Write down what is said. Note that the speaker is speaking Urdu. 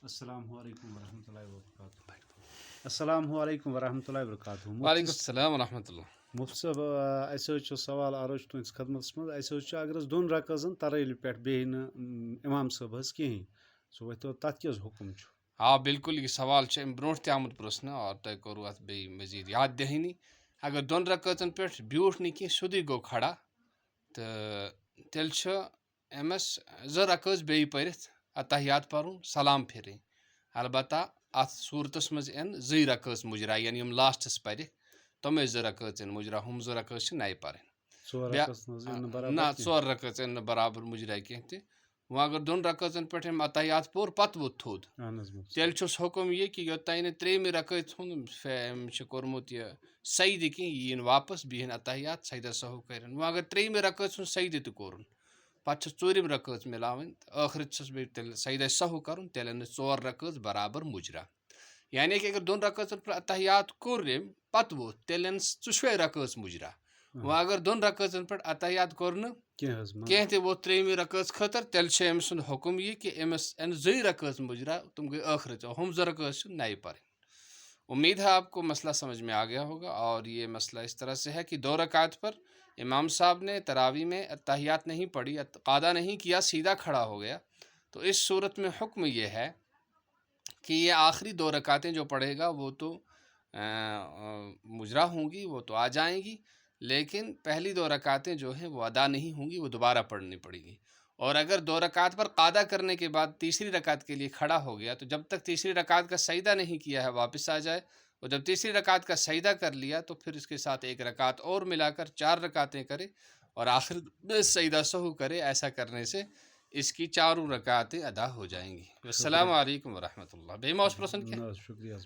السلام علیکم ورحمۃ اللہ وبرکاتہ. السلام علیکم ورحمۃ اللہ وبرکاتہ. وعلیکم السلام ورحمۃ اللہ. مفتی صٲب اَسہِ حظ چھُ سوال عرض تُہنٛدِس خدمتس منٛز. اَسہِ حظ چھُ اگر أسۍ دۄن رکٲژن ترٲیلہِ پٮ۪ٹھ بیٚہہِ نہٕ اِمام صٲب حظ کِہیٖنۍ سُہ ؤنۍتو تَتھ کیٛاہ حظ حُکُم چھُ؟ آ بالکل یہ سوال چھُ اَمہِ برونٛٹھ تہِ آمُت پرٛژھنہٕ اور تۄہہِ کوٚروٕ اَتھ بیٚیہِ مٔزیٖد یاد دہٲنی. اگر دۄن رکٲژن پٮ۪ٹھ بیوٗٹھ نہٕ کینٛہہ سیوٚدُے گوٚو کھڑا تہٕ تیٚلہِ چھُ أمِس زٕ رکٲژ بیٚیہِ پٔرِتھ اتحیات پَرُن سلام پھِرٕنۍ. البتہ اَتھ صوٗرتس منٛز یِن زٕے رکٲژ مُجرا یعنی یِم لاسٹس پَرِکھ تِمے زٕ رکٲژ یِن مُجرا ہُم زٕ رکٲژ چھِ نَیہِ پَرٕنۍ. نہ ژور رکٲژ یِن نہٕ برابر مُجرا کینٛہہ تہِ. وۄنۍ اگر دۄن رکٲژن پٮ۪ٹھ أمۍ اتحیات پوٚر پتہٕ ووٚتھ تھوٚد تیٚلہِ چھُس حُکُم یہِ کہِ یوٚتانۍ نہٕ ترٛیٚیِمہِ رکٲژ ہُنٛد أمۍ چھُ کوٚرمُت یہِ سجدٕ کینٛہہ یہِ یِن واپس بیٚہن اتحیات سجدہ سہو کٔرِنۍ. وۄنۍ اگر ترٛیٚیِمہِ رکٲژ ہُنٛد سجدٕ تہِ کوٚرُن پتہٕ چھِ ژوٗرِم رکٲژ مِلاوٕنۍ تہٕ ٲخرت چھُس بیٚیہِ تیٚلہِ سجدہ سہو کَرُن تیٚلہِ اَنہِ ژور رکٲژ برابر مُجرا. یعنی کہِ اگر دۄن رکٲژن پٮ۪ٹھ اتحیات کوٚر أمۍ پتہٕ ووٚتھ تیٚلہِ اَنہِ ژُشوَے رکٲژ مُجرا. وۄنۍ اگر دۄن رکٲژن پٮ۪ٹھ اتحیات کوٚر نہٕ کینٛہہ تہِ ووٚتھ ترٛیٚیِمہِ رکٲژ خٲطرٕ تیٚلہِ چھُ أمۍ سُنٛد حُکُم یہِ کہِ أمِس اَنہِ زٕے رکٲژ مُجرا تِم گٔے ٲخرت ہُم زٕ رکٲژ چھِ نَیہِ پَرٕنۍ. امید ہے آپ کو مسئلہ سمجھ میں آ گیا ہوگا. اور یہ مسئلہ اس طرح سے ہے کہ دو رکعت پر امام صاحب نے تراوی میں اتحیات نہیں پڑھی قاعدہ نہیں کیا سیدھا کھڑا ہو گیا تو اس صورت میں حکم یہ ہے کہ یہ آخری دو رکعتیں جو پڑھے گا وہ تو مجرا ہوں گی وہ تو آ جائیں گی لیکن پہلی دو رکعتیں جو ہیں وہ ادا نہیں ہوں گی وہ دوبارہ پڑھنی پڑے گی. اور اگر دو رکعت پر قاعدہ کرنے کے بعد تیسری رکعت کے لیے کھڑا ہو گیا تو جب تک تیسری رکعت کا سجدہ نہیں کیا ہے واپس آ جائے. اور جب تیسری رکعت کا سجدہ کر لیا تو پھر اس کے ساتھ ایک رکعت اور ملا کر 4 رکعتیں کرے اور آخر میں سجدہ سہو کرے. ایسا کرنے سے اس کی چاروں رکعتیں ادا ہو جائیں گی. السلام علیکم ورحمۃ اللہ. بیٚیہِ ما اوس پرٛژھُن کینٛہہ؟ شُکریہ.